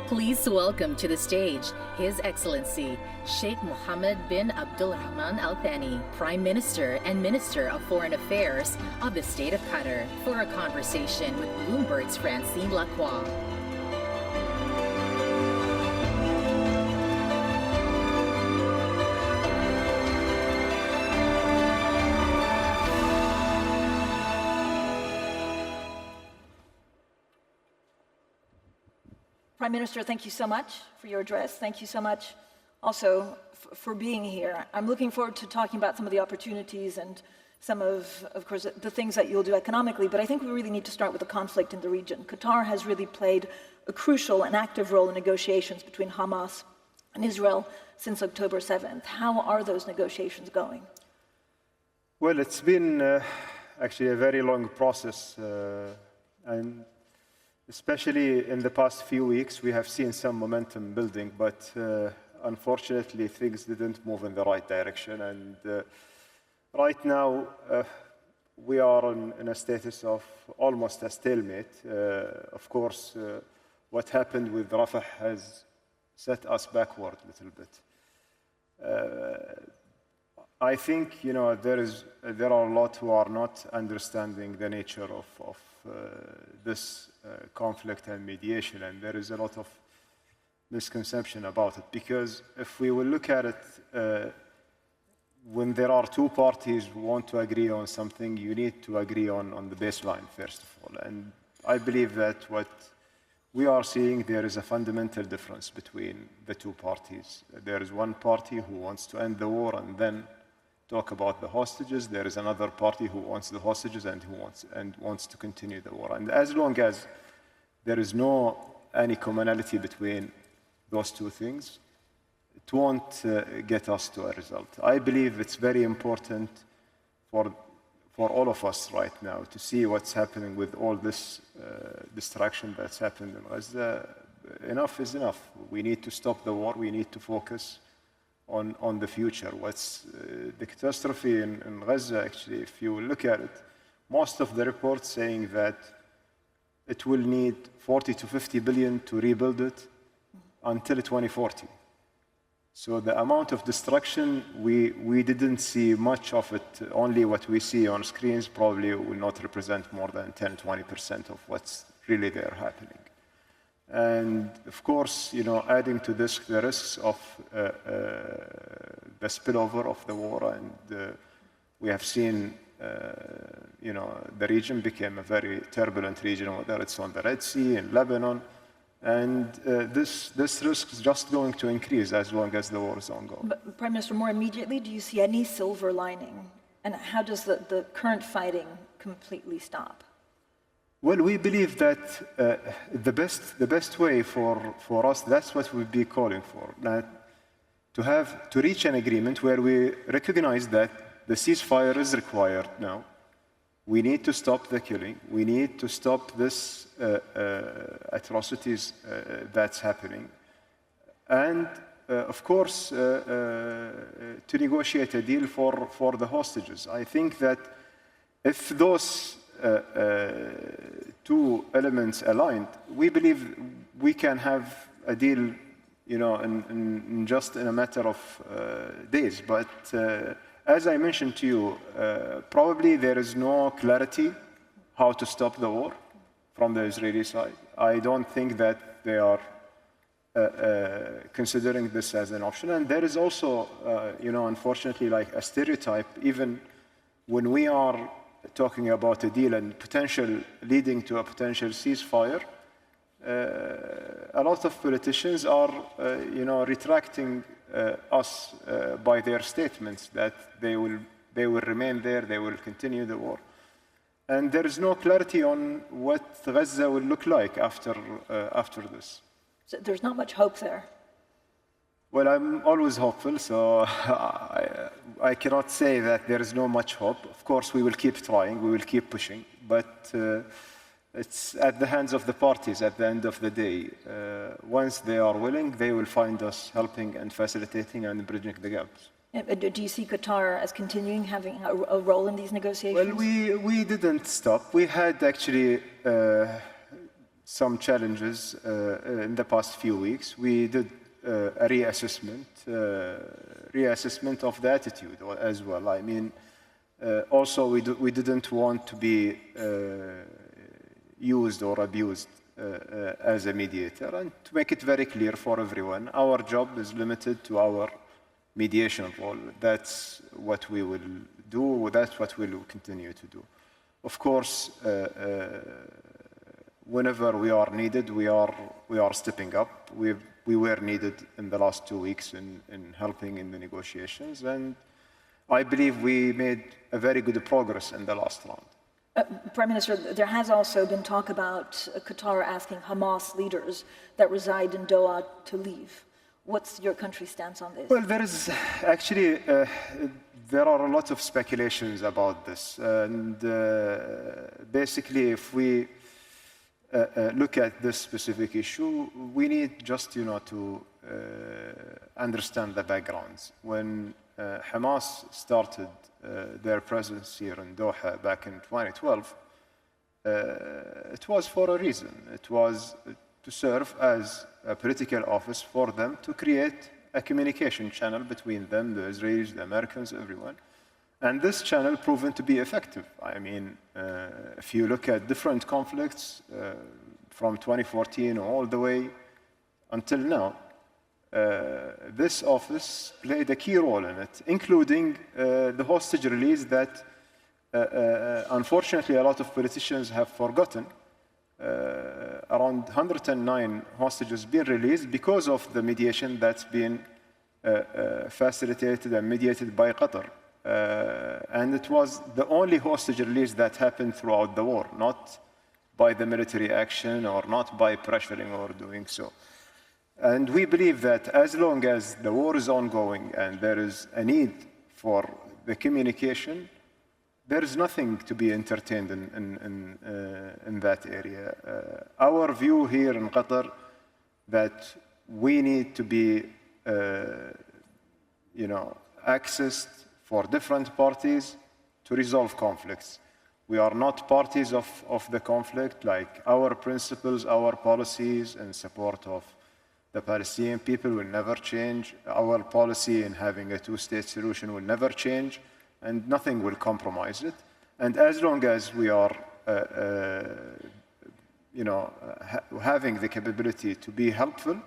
Please welcome to the stage His Excellency Sheikh Mohammed bin Abdulrahman Al-Thani, Prime Minister and Minister of Foreign Affairs of the State of Qatar, for a conversation with Bloomberg's Francine Lacqua. Prime Minister, thank you so much for your address. Thank you so much also for being here. I'm looking forward to talking about some of the opportunities and some of course, the things that you'll do economically, but I think we really need to start with the conflict in the region. Qatar has really played a crucial and active role in negotiations between Hamas and Israel since October 7th. How are those negotiations going? Well, it's been actually a very long process, and especially in the past few weeks, we have seen some momentum building, but unfortunately, things didn't move in the right direction. And right now, we are in a status of almost a stalemate. Of course, what happened with Rafah has set us backward a little bit. I think, you know, there are a lot who are not understanding the nature of this conflict and mediation, and there is a lot of misconception about it. Because if we will look at it, when there are two parties who want to agree on something, you need to agree on the baseline, first of all. And I believe that what we are seeing, there is a fundamental difference between the two parties. There is one party who wants to end the war and then talk about the hostages. There is another party who wants the hostages and wants to continue the war. And as long as there is any commonality between those two things, it won't get us to a result. I believe it's very important for all of us right now to see what's happening with all this destruction that's happened in Gaza. Enough is enough. We need to stop the war. We need to focus on the future. What's the catastrophe in Gaza, actually, if you look at it, most of the reports saying that it will need 40 to 50 billion to rebuild it until 2040. So the amount of destruction, we didn't see much of it. Only what we see on screens probably will not represent more than 10-20% of what's really there happening. And of course, you know, adding to this the risks of the spillover of the war, and we have seen, you know, the region became a very turbulent region, whether it's on the Red Sea, in Lebanon, and this risk is just going to increase as long as the war is ongoing. But Prime Minister, more immediately, do you see any silver lining? And how does the current fighting completely stop? Well, we believe that the best way for us, that's what we'll be calling for, that to reach an agreement where we recognize that the ceasefire is required now. We need to stop the killing. We need to stop this atrocities that's happening. And of course, to negotiate a deal for the hostages. I think that if those two elements aligned, we believe we can have a deal, you know, in just in a matter of days. But as I mentioned to you, probably there is no clarity how to stop the war from the Israeli side. I don't think that they are considering this as an option. And there is also, you know, unfortunately, like a stereotype, even when we are talking about a deal and leading to a potential ceasefire, a lot of politicians are, you know, retracting us by their statements that they will remain there, they will continue the war. And there is no clarity on what Gaza will look like after this. So there's not much hope there. Well, I'm always hopeful, so I cannot say that there is no much hope. Of course, we will keep trying, we will keep pushing, but it's at the hands of the parties at the end of the day. Once they are willing, they will find us helping and facilitating and bridging the gaps. Do you see Qatar as continuing having a role in these negotiations? Well, we didn't stop. We had actually some challenges in the past few weeks. We did a reassessment of the attitude as well. I mean, also we didn't want to be used or abused as a mediator. And to make it very clear for everyone, our job is limited to our mediation role. That's what we will do. That's what we will continue to do. Of course, whenever we are needed, we are stepping up. We were needed in the last 2 weeks in helping in the negotiations, and I believe we made a very good progress in the last round. Prime Minister, there has also been talk about Qatar asking Hamas leaders that reside in Doha to leave. What's your country's stance on this? Well, there is actually, there are a lot of speculations about this. And basically, if we look at this specific issue, we need just, to understand the backgrounds. When Hamas started their presence here in Doha back in 2012, it was for a reason. It was to serve as a political office for them to create a communication channel between them, the Israelis, the Americans, everyone. And this channel proven to be effective. I mean, if you look at different conflicts from 2014 all the way until now, this office played a key role in it, including the hostage release that unfortunately a lot of politicians have forgotten. Around 109 hostages been released because of the mediation that's been facilitated and mediated by Qatar. And it was the only hostage release that happened throughout the war, not by the military action or not by pressuring or doing so. And we believe that as long as the war is ongoing and there is a need for the communication, there is nothing to be entertained in that area. Our view here in Qatar that we need to be, accessed for different parties to resolve conflicts. We are not parties of the conflict. Like our principles, our policies in support of the Palestinian people will never change. Our policy in having a two-state solution will never change, and nothing will compromise it. And as long as we are, having the capability to be helpful,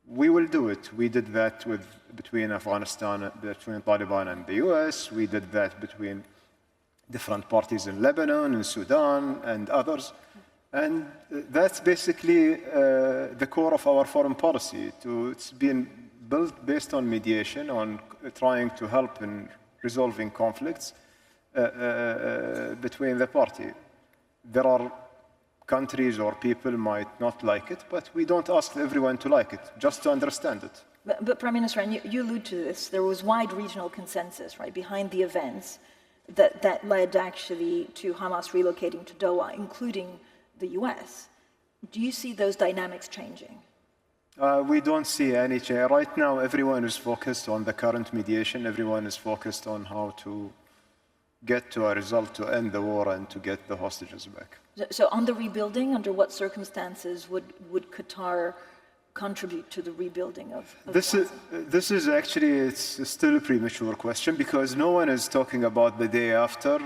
we will do it. We did that between Afghanistan, between Taliban and the US. We did that between different parties in Lebanon, in Sudan, and others. And that's basically the core of our foreign policy. It's been built based on mediation, on trying to help in resolving conflicts between the party. There are countries or people might not like it, but we don't ask everyone to like it, just to understand it. But Prime Minister, and you allude to this, there was wide regional consensus, right, behind the events that led actually to Hamas relocating to Doha, including the US. Do you see those dynamics changing? We don't see any change. Right now, everyone is focused on the current mediation. Everyone is focused on how to get to a result to end the war and to get the hostages back. So on the rebuilding, under what circumstances would Qatar contribute to the rebuilding of Gaza? This is actually, it's still a premature question because no one is talking about the day after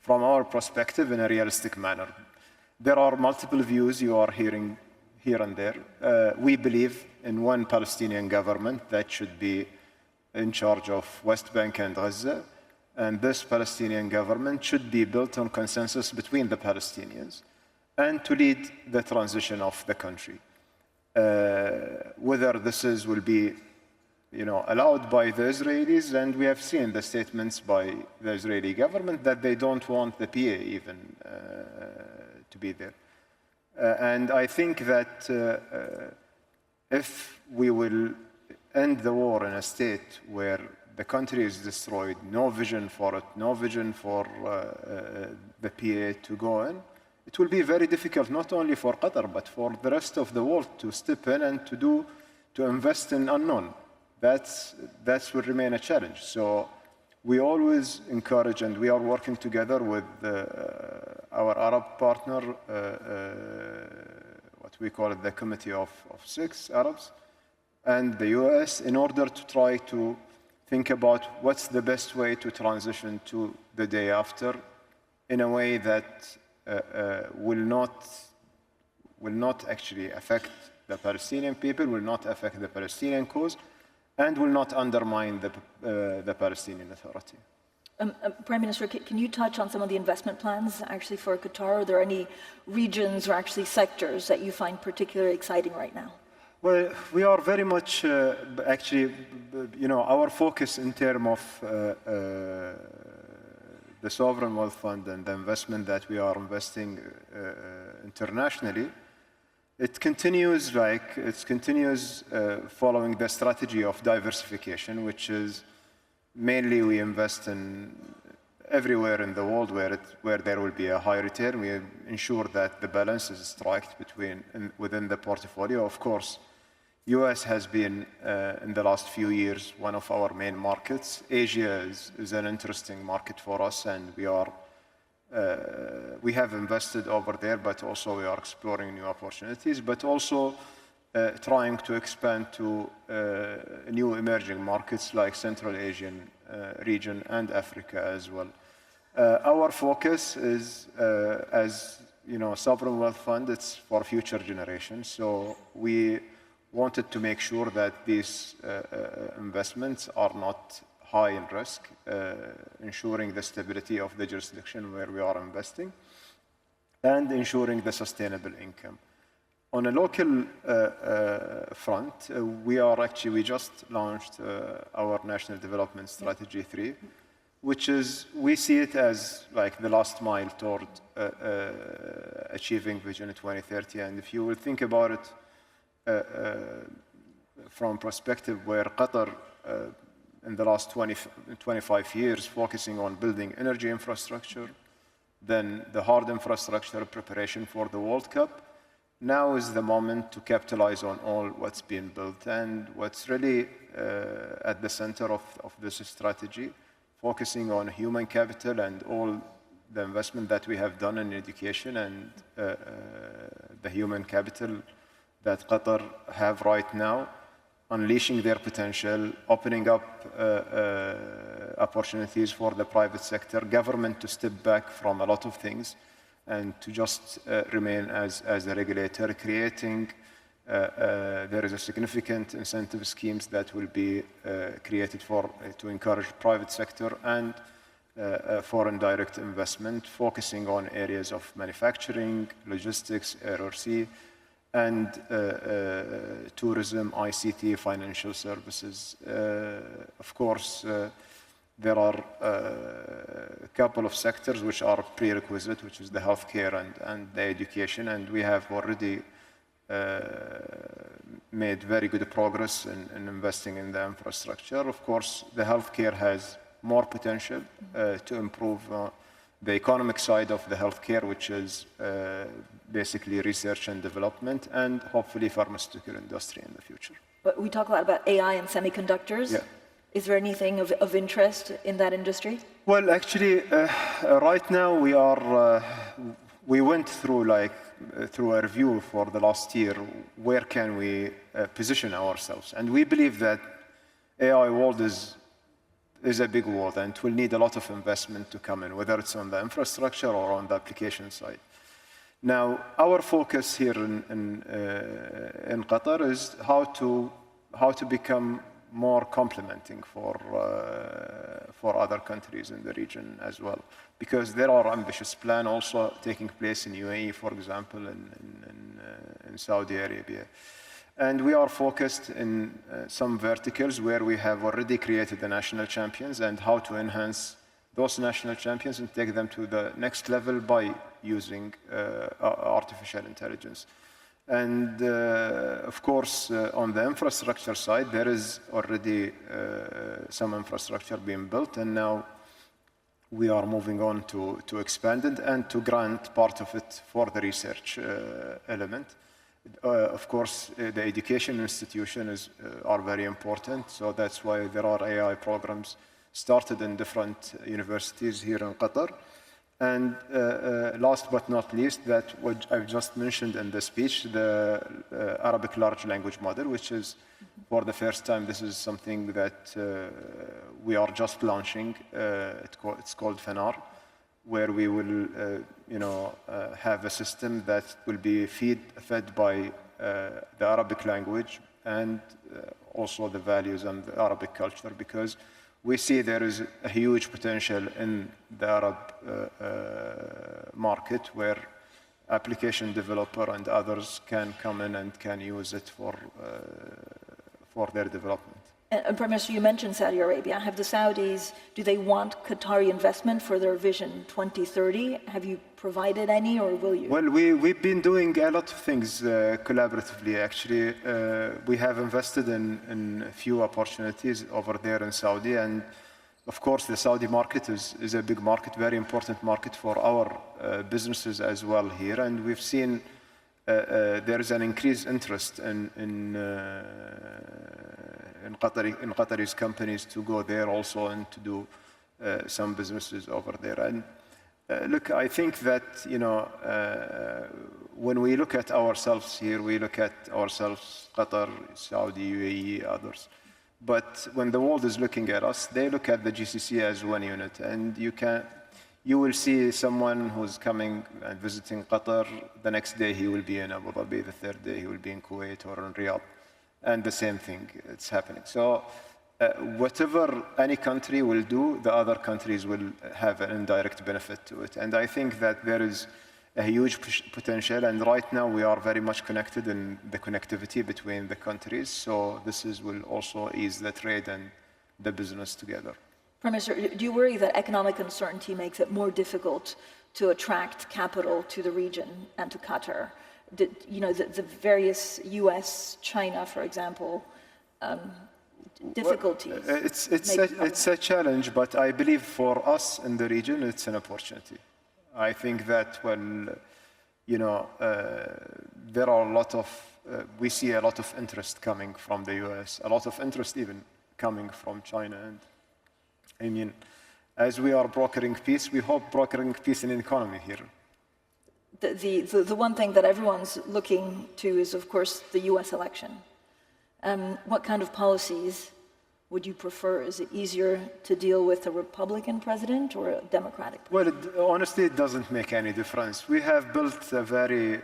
from our perspective in a realistic manner. There are multiple views you are hearing here and there. We believe in one Palestinian government that should be in charge of West Bank and Gaza. And this Palestinian government should be built on consensus between the Palestinians and to lead the transition of the country. Whether this will be allowed by the Israelis, and we have seen the statements by the Israeli government that they don't want the PA even to be there. And I think that if we will end the war in a state where the country is destroyed, no vision for it, no vision for the PA to go in, it will be very difficult not only for Qatar, but for the rest of the world to step in and to invest in unknown. That will remain a challenge. So we always encourage, and we are working together with our Arab partner, what we call it the Committee of Six Arabs, and the US, in order to try to think about what's the best way to transition to the day after in a way that will not actually affect the Palestinian people, will not affect the Palestinian cause, and will not undermine the Palestinian Authority. Prime Minister, can you touch on some of the investment plans actually for Qatar? Are there any regions or actually sectors that you find particularly exciting right now? Well, we are very much, actually, our focus in terms of the Sovereign Wealth Fund and the investment that we are investing internationally, it continues following the strategy of diversification, which is mainly we invest in everywhere in the world where there will be a high return. We ensure that the balance is struck within the portfolio. Of course, US has been, in the last few years, one of our main markets. Asia is an interesting market for us, and we have invested over there, but also we are exploring new opportunities, but also trying to expand to new emerging markets like Central Asian region and Africa as well. Our focus is, as Sovereign Wealth Fund, it's for future generations. So we wanted to make sure that these investments are not high in risk, ensuring the stability of the jurisdiction where we are investing, and ensuring the sustainable income. On a local front, we just launched our National Development Strategy 3, which is, we see it as like the last mile toward achieving Vision 2030. And if you will think about it from perspective where Qatar, in the last 25 years, focusing on building energy infrastructure, then the hard infrastructure preparation for the World Cup, now is the moment to capitalize on all what's been built. And what's really at the center of this strategy, focusing on human capital and all the investment that we have done in education and the human capital that Qatar have right now, unleashing their potential, opening up opportunities for the private sector, government to step back from a lot of things, and to just remain as a regulator, creating, there is a significant incentive schemes that will be created to encourage private sector and foreign direct investment, focusing on areas of manufacturing, logistics, RRC, and tourism, ICT, financial services. Of course, there are a couple of sectors which are prerequisite, which is the healthcare and the education, and we have already made very good progress in investing in the infrastructure. Of course, the healthcare has more potential to improve the economic side of the healthcare, which is basically research and development, and hopefully pharmaceutical industry in the future. But we talk a lot about AI and semiconductors. Yeah. Is there anything of interest in that industry? Well, actually, right now we went through a review for the last year. Where can we position ourselves? And we believe that AI world is a big world, and it will need a lot of investment to come in, whether it's on the infrastructure or on the application side. Now, our focus here in Qatar is how to become more complementing for other countries in the region as well, because there are ambitious plans also taking place in UAE, for example, in Saudi Arabia. And we are focused in some verticals where we have already created the national champions, and how to enhance those national champions and take them to the next level by using artificial intelligence. And of course, on the infrastructure side, there is already some infrastructure being built, and now we are moving on to expand it and to grant part of it for the research element. Of course, the education institutions are very important, so that's why there are AI programs started in different universities here in Qatar. And last but not least, that what I've just mentioned in the speech, the Arabic large language model, which is for the first time, this is something that we are just launching. It's called Fanar, where we will, have a system that will be fed by the Arabic language and also the values and the Arabic culture, because we see there is a huge potential in the Arab market where application developer and others can come in and can use it for their development. And Prime Minister, you mentioned Saudi Arabia. Have the Saudis, do they want Qatari investment for their Vision 2030? Have you provided any, or will you? Well, we've been doing a lot of things collaboratively, actually. We have invested in a few opportunities over there in Saudi, and of course the Saudi market is a big market, very important market for our businesses as well here, and we've seen there is an increased interest in Qatari companies to go there also and to do some businesses over there. And look, I think that, when we look at ourselves here, we look at ourselves, Qatar, Saudi, UAE, others. But when the world is looking at us, they look at the GCC as one unit. And you will see someone who's coming and visiting Qatar, the next day he will be in Abu Dhabi, the third day he will be in Kuwait or in Riyadh. And the same thing, it's happening. So whatever any country will do, the other countries will have an indirect benefit to it. And I think that there is a huge potential, and right now we are very much connected in the connectivity between the countries. So this will also ease the trade and the business together. Prime Minister, do you worry that economic uncertainty makes it more difficult to attract capital to the region and to Qatar? The various US, China, for example, difficulties. Well, it's a challenge, but I believe for us in the region, it's an opportunity. I think that there are a lot of, we see a lot of interest coming from the US, a lot of interest even coming from China. And I mean, as we are brokering peace, we hope brokering peace in the economy here. The one thing that everyone's looking to is, of course, the US election. What kind of policies would you prefer? Is it easier to deal with a Republican president or a Democratic president? Well, honestly, it doesn't make any difference. We have built a very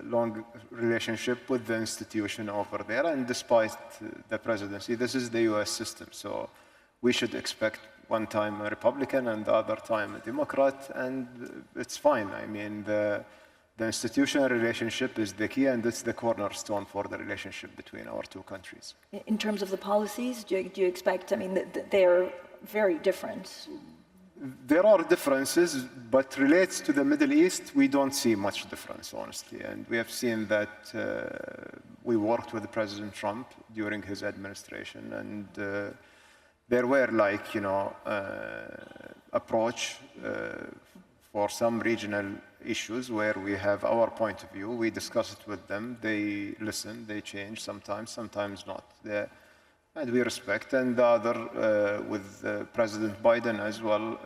long relationship with the institution over there, and despite the presidency, this is the US system. So we should expect one time a Republican and the other time a Democrat, and it's fine. I mean, the institutional relationship is the key, and it's the cornerstone for the relationship between our two countries. In terms of the policies, do you expect, I mean, they're very different. There are differences, but relates to the Middle East, we don't see much difference, honestly. And we have seen that we worked with President Trump during his administration, and there were approach for some regional issues where we have our point of view. We discuss it with them. They listen, they change sometimes not. And we respect. And the other, with President Biden as well,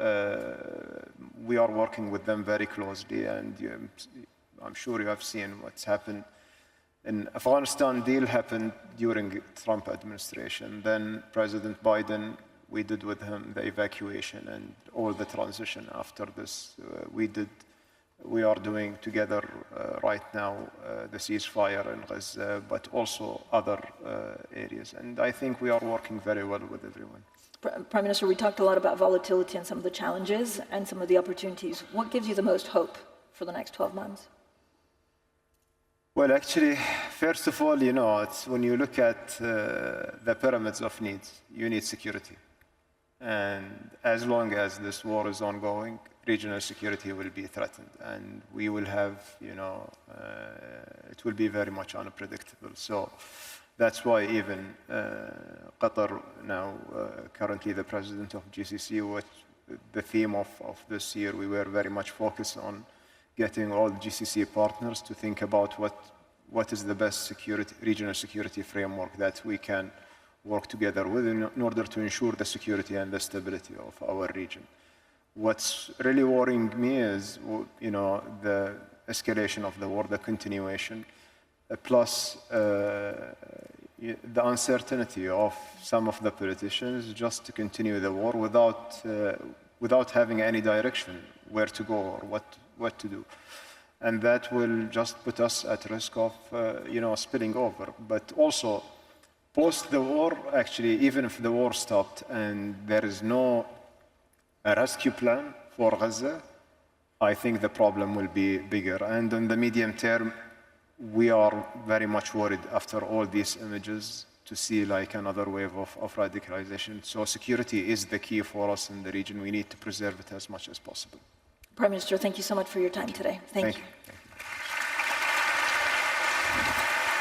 we are working with them very closely. And I'm sure you have seen what's happened. In Afghanistan deal happened during Trump administration. Then President Biden, we did with him the evacuation and all the transition after this. We are doing together right now the ceasefire in Gaza, but also other areas. And I think we are working very well with everyone. Prime Minister, we talked a lot about volatility and some of the challenges and some of the opportunities. What gives you the most hope for the next 12 months? Well, actually, first of all, it's when you look at the pyramids of needs, you need security. And as long as this war is ongoing, regional security will be threatened. And we will have, it will be very much unpredictable. So that's why even Qatar now, currently the president of GCC, the theme of this year, we were very much focused on getting all GCC partners to think about what is the best regional security framework that we can work together with in order to ensure the security and the stability of our region. What's really worrying me is, the escalation of the war, the continuation, plus the uncertainty of some of the politicians just to continue the war without having any direction where to go or what to do. And that will just put us at risk of, spilling over. But also, post the war, actually, even if the war stopped and there is no rescue plan for Gaza, I think the problem will be bigger. And in the medium term, we are very much worried after all these images to see like another wave of radicalization. So security is the key for us in the region. We need to preserve it as much as possible. Prime Minister, thank you so much for your time today. Thank you.